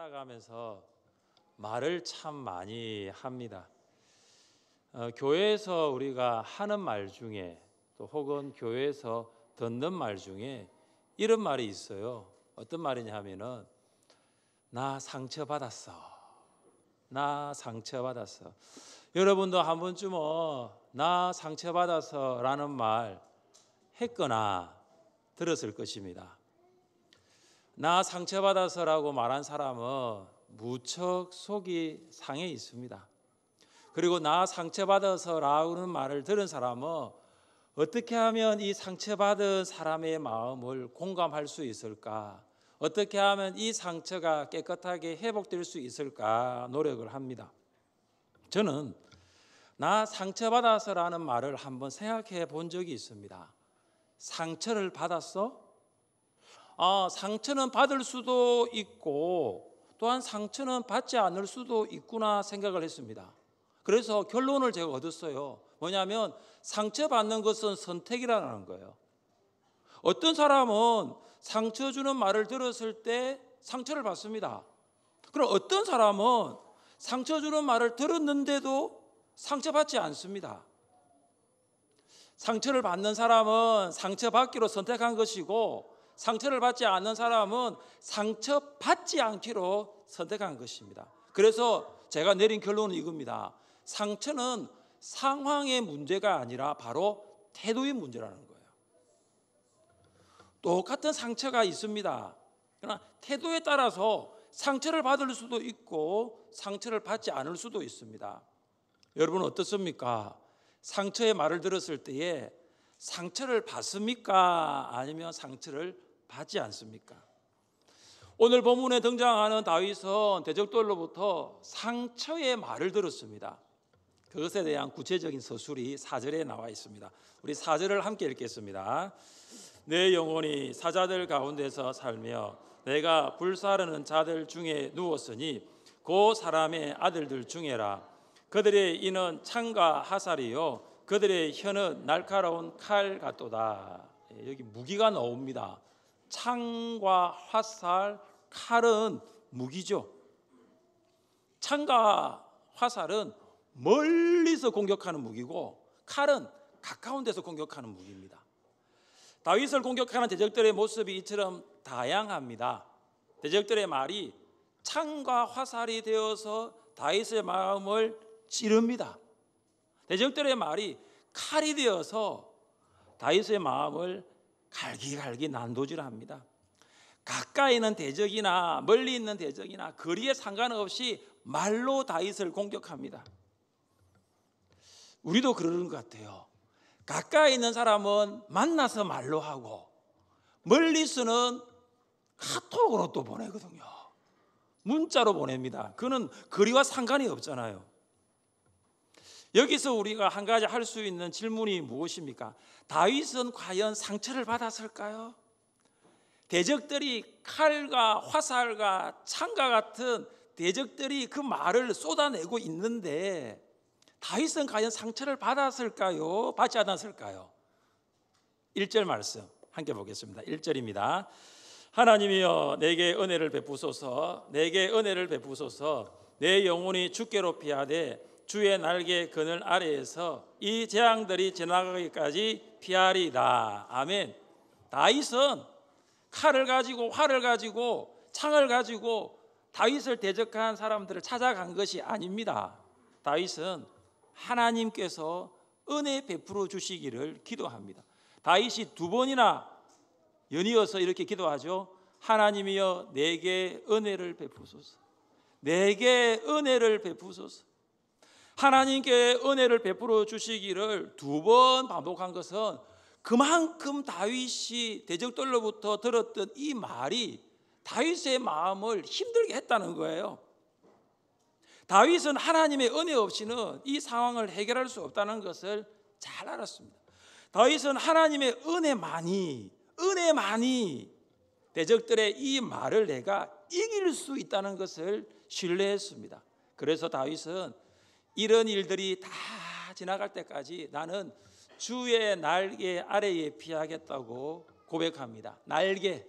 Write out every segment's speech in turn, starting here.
살아가면서 말을 참 많이 합니다. 교회에서 우리가 하는 말 중에 또 혹은 교회에서 듣는 말 중에 이런 말이 있어요. 어떤 말이냐 하면은 나 상처받았어. 나 상처받았어. 여러분도 한 번쯤은 나 상처받아서 라는 말 했거나 들었을 것입니다. 나 상처받아서라고 말한 사람은 무척 속이 상해 있습니다. 그리고 나 상처받아서라는 말을 들은 사람은 어떻게 하면 이 상처받은 사람의 마음을 공감할 수 있을까? 어떻게 하면 이 상처가 깨끗하게 회복될 수 있을까 노력을 합니다. 저는 나 상처받아서라는 말을 한번 생각해 본 적이 있습니다. 상처를 받았어? 상처는 받을 수도 있고 또한 상처는 받지 않을 수도 있구나 생각을 했습니다. 그래서 결론을 제가 얻었어요. 뭐냐면 상처받는 것은 선택이라는 거예요. 어떤 사람은 상처 주는 말을 들었을 때 상처를 받습니다. 그럼 어떤 사람은 상처 주는 말을 들었는데도 상처받지 않습니다. 상처를 받는 사람은 상처받기로 선택한 것이고 상처를 받지 않는 사람은 상처받지 않기로 선택한 것입니다. 그래서 제가 내린 결론은 이겁니다. 상처는 상황의 문제가 아니라 바로 태도의 문제라는 거예요. 똑같은 상처가 있습니다. 그러나 태도에 따라서 상처를 받을 수도 있고 상처를 받지 않을 수도 있습니다. 여러분 어떻습니까? 상처의 말을 들었을 때에 상처를 받습니까? 아니면 상처를 받지 않습니까? 오늘 본문에 등장하는 다윗은 대적들로부터 상처의 말을 들었습니다. 그것에 대한 구체적인 서술이 4절에 나와 있습니다. 우리 4절을 함께 읽겠습니다. 내 영혼이 사자들 가운데서 살며 내가 불사르는 자들 중에 누웠으니 그 사람의 아들들 중에라. 그들의 이는 창과 화살이요 그들의 혀는 날카로운 칼 같도다. 여기 무기가 나옵니다. 창과 화살, 칼은 무기죠. 창과 화살은 멀리서 공격하는 무기고 칼은 가까운 데서 공격하는 무기입니다. 다윗을 공격하는 대적들의 모습이 이처럼 다양합니다. 대적들의 말이 창과 화살이 되어서 다윗의 마음을 찌릅니다. 대적들의 말이 칼이 되어서 다윗의 마음을 갈기갈기 난도질합니다. 가까이 있는 대적이나 멀리 있는 대적이나 거리에 상관없이 말로 다윗을 공격합니다. 우리도 그러는 것 같아요. 가까이 있는 사람은 만나서 말로 하고 멀리서는 카톡으로 또 보내거든요. 문자로 보냅니다. 그는 거리와 상관이 없잖아요. 여기서 우리가 한 가지 할 수 있는 질문이 무엇입니까? 다윗은 과연 상처를 받았을까요? 대적들이 칼과 화살과 창과 같은 대적들이 그 말을 쏟아내고 있는데 다윗은 과연 상처를 받았을까요? 받지 않았을까요? 1절 말씀 함께 보겠습니다. 1절입니다. 하나님이여 내게 은혜를 베푸소서. 내게 은혜를 베푸소서. 내 영혼이 주께로 피하되 주의 날개 그늘 아래에서 이 재앙들이 지나가기까지 피하리다. 아멘. 다윗은 칼을 가지고 활을 가지고 창을 가지고 다윗을 대적한 사람들을 찾아간 것이 아닙니다. 다윗은 하나님께서 은혜 베풀어 주시기를 기도합니다. 다윗이 2번이나 연이어서 이렇게 기도하죠. 하나님이여 내게 은혜를 베푸소서. 내게 은혜를 베푸소서. 하나님께 은혜를 베풀어 주시기를 2번 반복한 것은 그만큼 다윗이 대적들로부터 들었던 이 말이 다윗의 마음을 힘들게 했다는 거예요. 다윗은 하나님의 은혜 없이는 이 상황을 해결할 수 없다는 것을 잘 알았습니다. 다윗은 하나님의 은혜만이 대적들의 이 말을 내가 이길 수 있다는 것을 신뢰했습니다. 그래서 다윗은 이런 일들이 다 지나갈 때까지 나는 주의 날개 아래에 피하겠다고 고백합니다. 날개.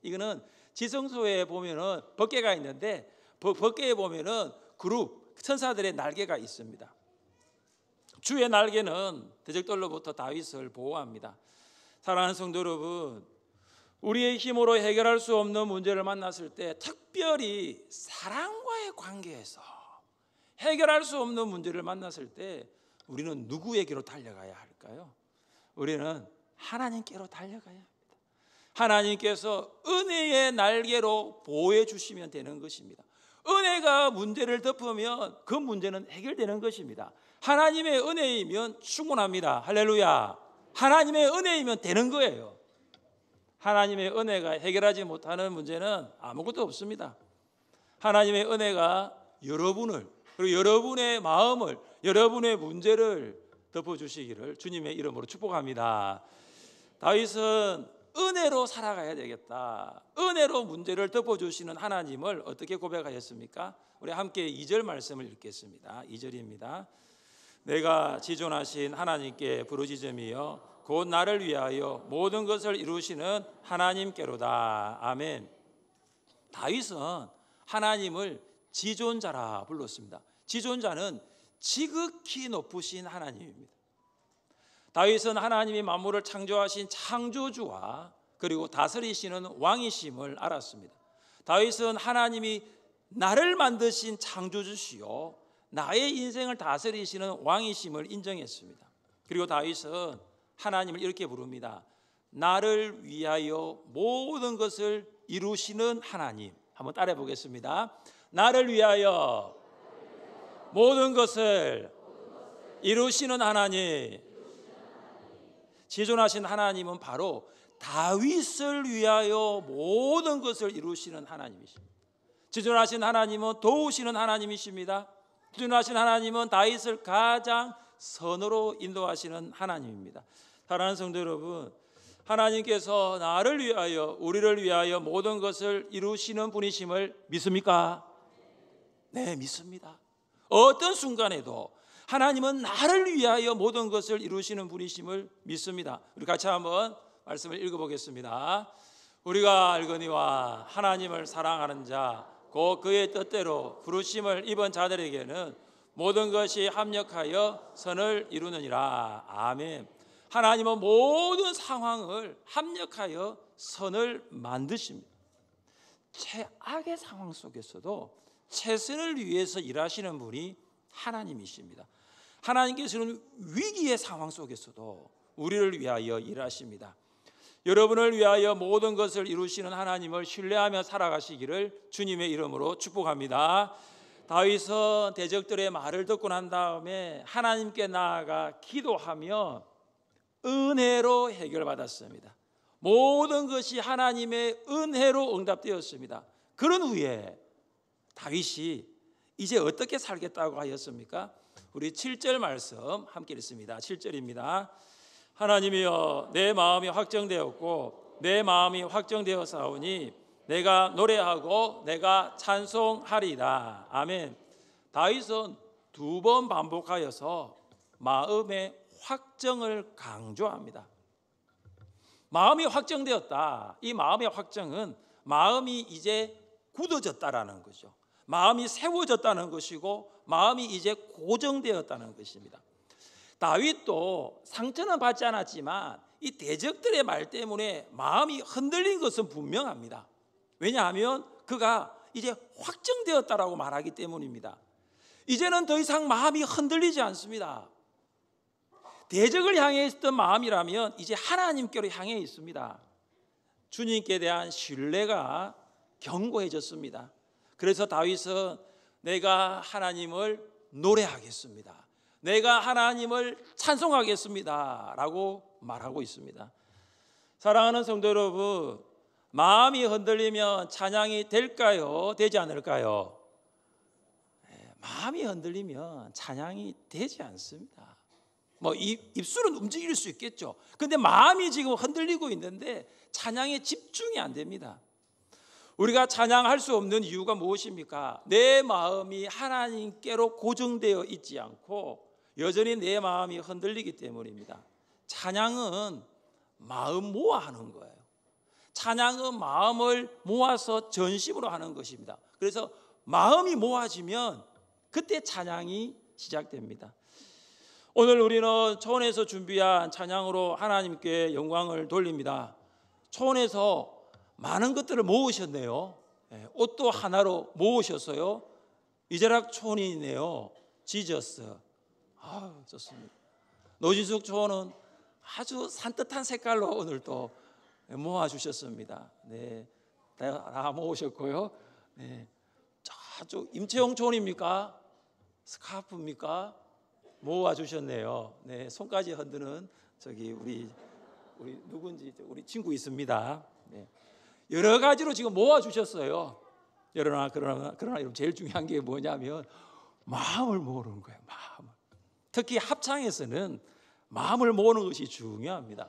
이거는 지성소에 보면은 법궤가 있는데 법궤에 보면은 그룹 천사들의 날개가 있습니다. 주의 날개는 대적들로부터 다윗을 보호합니다. 사랑하는 성도 여러분, 우리의 힘으로 해결할 수 없는 문제를 만났을 때 특별히 사랑과의 관계에서 해결할 수 없는 문제를 만났을 때 우리는 누구에게로 달려가야 할까요? 우리는 하나님께로 달려가야 합니다. 하나님께서 은혜의 날개로 보호해 주시면 되는 것입니다. 은혜가 문제를 덮으면 그 문제는 해결되는 것입니다. 하나님의 은혜이면 충분합니다. 할렐루야. 하나님의 은혜이면 되는 거예요. 하나님의 은혜가 해결하지 못하는 문제는 아무것도 없습니다. 하나님의 은혜가 여러분을, 그리고 여러분의 마음을, 여러분의 문제를 덮어주시기를 주님의 이름으로 축복합니다. 다윗은 은혜로 살아가야 되겠다. 은혜로 문제를 덮어주시는 하나님을 어떻게 고백하였습니까? 우리 함께 2절 말씀을 읽겠습니다. 2절입니다. 내가 지존하신 하나님께 부르짖음이여 곧 나를 위하여 모든 것을 이루시는 하나님께로다. 아멘. 다윗은 하나님을 지존자라 불렀습니다. 지존자는 지극히 높으신 하나님입니다. 다윗은 하나님이 만물을 창조하신 창조주와 그리고 다스리시는 왕이심을 알았습니다. 다윗은 하나님이 나를 만드신 창조주시요 나의 인생을 다스리시는 왕이심을 인정했습니다. 그리고 다윗은 하나님을 이렇게 부릅니다. 나를 위하여 모든 것을 이루시는 하나님. 한번 따라해 보겠습니다. 나를 위하여 모든 것을 이루시는 하나님. 지존하신 하나님은 바로 다윗을 위하여 모든 것을 이루시는 하나님이십니다. 지존하신 하나님은 도우시는 하나님이십니다. 지존하신 하나님은 다윗을 가장 선으로 인도하시는 하나님입니다. 사랑하는 성도 여러분, 하나님께서 나를 위하여, 우리를 위하여 모든 것을 이루시는 분이심을 믿습니까? 네, 믿습니다. 어떤 순간에도 하나님은 나를 위하여 모든 것을 이루시는 분이심을 믿습니다. 우리 같이 한번 말씀을 읽어보겠습니다. 우리가 알거니와 하나님을 사랑하는 자, 곧 그의 뜻대로 부르심을 입은 자들에게는 모든 것이 합력하여 선을 이루느니라. 아멘. 하나님은 모든 상황을 합력하여 선을 만드십니다. 최악의 상황 속에서도 최선을 위해서 일하시는 분이 하나님이십니다. 하나님께서는 위기의 상황 속에서도 우리를 위하여 일하십니다. 여러분을 위하여 모든 것을 이루시는 하나님을 신뢰하며 살아가시기를 주님의 이름으로 축복합니다. 다윗은 대적들의 말을 듣고 난 다음에 하나님께 나아가 기도하며 은혜로 해결받았습니다. 모든 것이 하나님의 은혜로 응답되었습니다. 그런 후에 다윗이 이제 어떻게 살겠다고 하였습니까? 우리 7절 말씀 함께 읽습니다. 7절입니다. 하나님이여 내 마음이 확정되었고 내 마음이 확정되었사오니 내가 노래하고 내가 찬송하리이다. 아멘. 다윗은 2번 반복하여서 마음의 확정을 강조합니다. 마음이 확정되었다. 이 마음의 확정은 마음이 이제 굳어졌다라는 거죠. 마음이 세워졌다는 것이고 마음이 이제 고정되었다는 것입니다. 다윗도 상처는 받지 않았지만 이 대적들의 말 때문에 마음이 흔들린 것은 분명합니다. 왜냐하면 그가 이제 확정되었다라고 말하기 때문입니다. 이제는 더 이상 마음이 흔들리지 않습니다. 대적을 향해 있었던 마음이라면 이제 하나님께로 향해 있습니다. 주님께 대한 신뢰가 견고해졌습니다. 그래서 다윗은 내가 하나님을 노래하겠습니다. 내가 하나님을 찬송하겠습니다 라고 말하고 있습니다. 사랑하는 성도 여러분, 마음이 흔들리면 찬양이 될까요? 되지 않을까요? 마음이 흔들리면 찬양이 되지 않습니다. 입술은 움직일 수 있겠죠. 근데 마음이 지금 흔들리고 있는데 찬양에 집중이 안 됩니다. 우리가 찬양할 수 없는 이유가 무엇입니까? 내 마음이 하나님께로 고정되어 있지 않고 여전히 내 마음이 흔들리기 때문입니다. 찬양은 마음 모아하는 거예요. 찬양의 마음을 모아서 전심으로 하는 것입니다. 그래서 마음이 모아지면 그때 찬양이 시작됩니다. 오늘 우리는 초원에서 준비한 찬양으로 하나님께 영광을 돌립니다. 초원에서 많은 것들을 모으셨네요. 옷도 하나로 모으셨어요. 이제락 초원이네요. 지저스. 좋습니다. 노진숙 초원은 아주 산뜻한 색깔로 오늘 또 모아주셨습니다. 네, 다 모으셨고요. 네, 저쪽 임채용 초원입니까? 스카프입니까? 모아주셨네요. 네, 손까지 흔드는 저기 우리 누군지 우리 친구 있습니다. 네, 여러 가지로 지금 모아주셨어요. 그러나 제일 중요한 게 뭐냐면 마음을 모으는 거예요. 마음을. 특히 합창에서는 마음을 모으는 것이 중요합니다.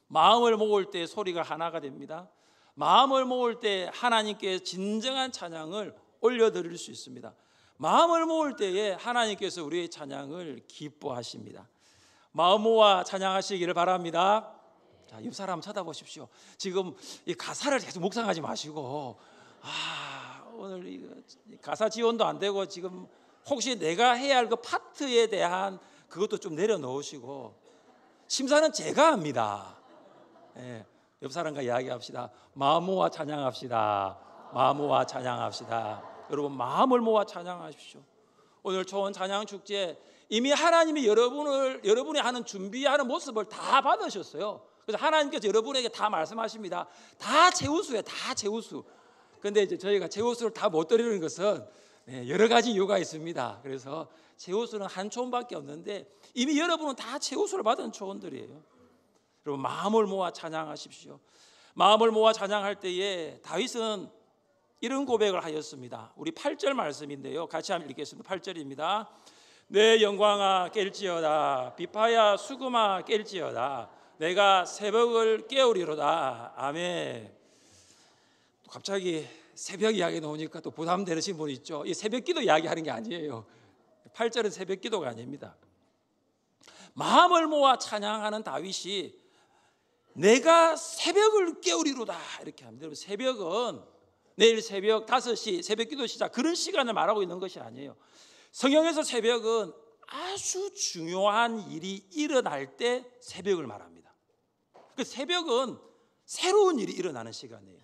마음을 모을 때 소리가 하나가 됩니다. 마음을 모을 때 하나님께 진정한 찬양을 올려드릴 수 있습니다. 마음을 모을 때에 하나님께서 우리의 찬양을 기뻐하십니다. 마음 모아 찬양하시기를 바랍니다. 자, 옆 사람 쳐다보십시오. 지금 이 가사를 계속 묵상하지 마시고 오늘 이 가사 지원도 안 되고 지금 혹시 내가 해야 할 그 파트에 대한 그것도 좀 내려놓으시고 심사는 제가 합니다. 네, 옆 사람과 이야기합시다. 마음 모아 찬양합시다. 마음 모아 찬양합시다. 여러분 마음을 모아 찬양하십시오. 오늘 초원 찬양 축제 이미 하나님이 여러분이 하는 준비하는 모습을 다 받으셨어요. 그래서 하나님께서 여러분에게 다 말씀하십니다. 다 제우수예요. 다 제우수. 그런데 이제 저희가 제우수를 다 못 드리는 것은 여러 가지 이유가 있습니다. 그래서 제우수는 한 초원밖에 없는데 이미 여러분은 다 제우수를 받은 초원들이에요. 여러분 마음을 모아 찬양하십시오. 마음을 모아 찬양할 때에 다윗은 이런 고백을 하였습니다. 우리 8절 말씀인데요. 같이 한번 읽겠습니다. 8절입니다. 내 영광아 깰지어다. 비파야 수금아 깰지어다. 내가 새벽을 깨우리로다. 아멘. 갑자기 새벽 이야기 나오니까 또 부담되시는 분 있죠. 이 새벽 기도 이야기하는 게 아니에요. 8절은 새벽 기도가 아닙니다. 마음을 모아 찬양하는 다윗이 내가 새벽을 깨우리로다 이렇게 합니다. 여러분 새벽은 내일 새벽 5시 새벽 기도 시작 그런 시간을 말하고 있는 것이 아니에요. 성경에서 새벽은 아주 중요한 일이 일어날 때 새벽을 말합니다. 그 새벽은 새로운 일이 일어나는 시간이에요.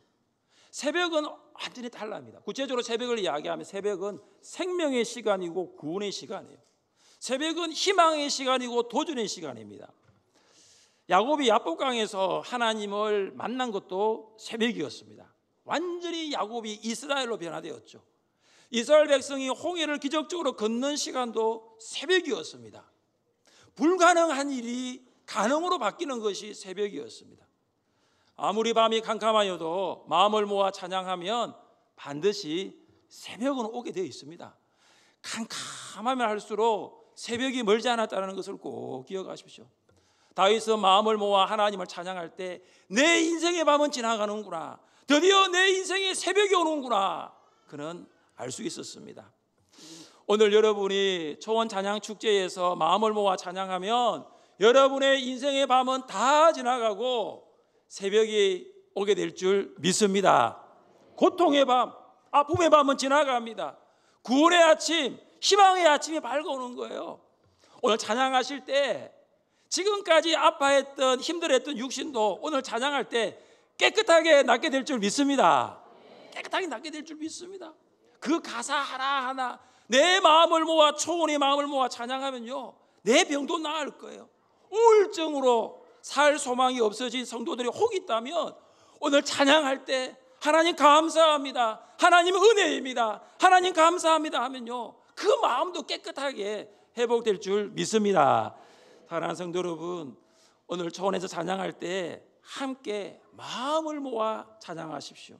새벽은 완전히 달라합니다. 구체적으로 새벽을 이야기하면 새벽은 생명의 시간이고 구원의 시간이에요. 새벽은 희망의 시간이고 도전의 시간입니다. 야곱이 야복강에서 하나님을 만난 것도 새벽이었습니다. 완전히 야곱이 이스라엘로 변화되었죠. 이스라엘 백성이 홍해를 기적적으로 걷는 시간도 새벽이었습니다. 불가능한 일이 가능으로 바뀌는 것이 새벽이었습니다. 아무리 밤이 캄캄하여도 마음을 모아 찬양하면 반드시 새벽은 오게 되어 있습니다. 캄캄하면 할수록 새벽이 멀지 않았다는 것을 꼭 기억하십시오. 다윗은 마음을 모아 하나님을 찬양할 때 내 인생의 밤은 지나가는구나, 드디어 내 인생의 새벽이 오는구나, 그는 알 수 있었습니다. 오늘 여러분이 초원 찬양 축제에서 마음을 모아 찬양하면 여러분의 인생의 밤은 다 지나가고 새벽이 오게 될 줄 믿습니다. 고통의 밤, 아픔의 밤은 지나갑니다. 구원의 아침, 희망의 아침이 밝아오는 거예요. 오늘 찬양하실 때 지금까지 아파했던 힘들었던 육신도 오늘 찬양할 때 깨끗하게 낫게 될 줄 믿습니다. 깨끗하게 낫게 될 줄 믿습니다. 그 가사 하나하나 내 마음을 모아 초원의 마음을 모아 찬양하면요 내 병도 나을 거예요. 우울증으로 살 소망이 없어진 성도들이 혹 있다면 오늘 찬양할 때 하나님 감사합니다, 하나님 은혜입니다, 하나님 감사합니다 하면요 그 마음도 깨끗하게 회복될 줄 믿습니다. 사랑하는 성도 여러분, 오늘 초원에서 찬양할 때 함께 마음을 모아 찬양하십시오.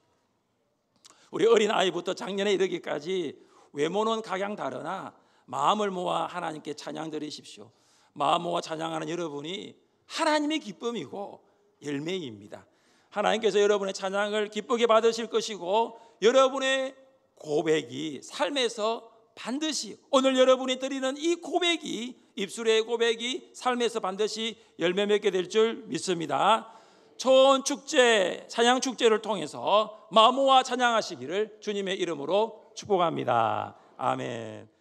우리 어린아이부터 작년에 이르기까지 외모는 각양 다르나 마음을 모아 하나님께 찬양 드리십시오. 마음 모아 찬양하는 여러분이 하나님의 기쁨이고 열매입니다. 하나님께서 여러분의 찬양을 기쁘게 받으실 것이고 여러분의 고백이 삶에서 반드시 오늘 여러분이 드리는 이 고백이 입술의 고백이 삶에서 반드시 열매 맺게 될 줄 믿습니다. 초원 축제, 찬양 축제를 통해서 마모와 찬양하시기를 주님의 이름으로 축복합니다. 아멘.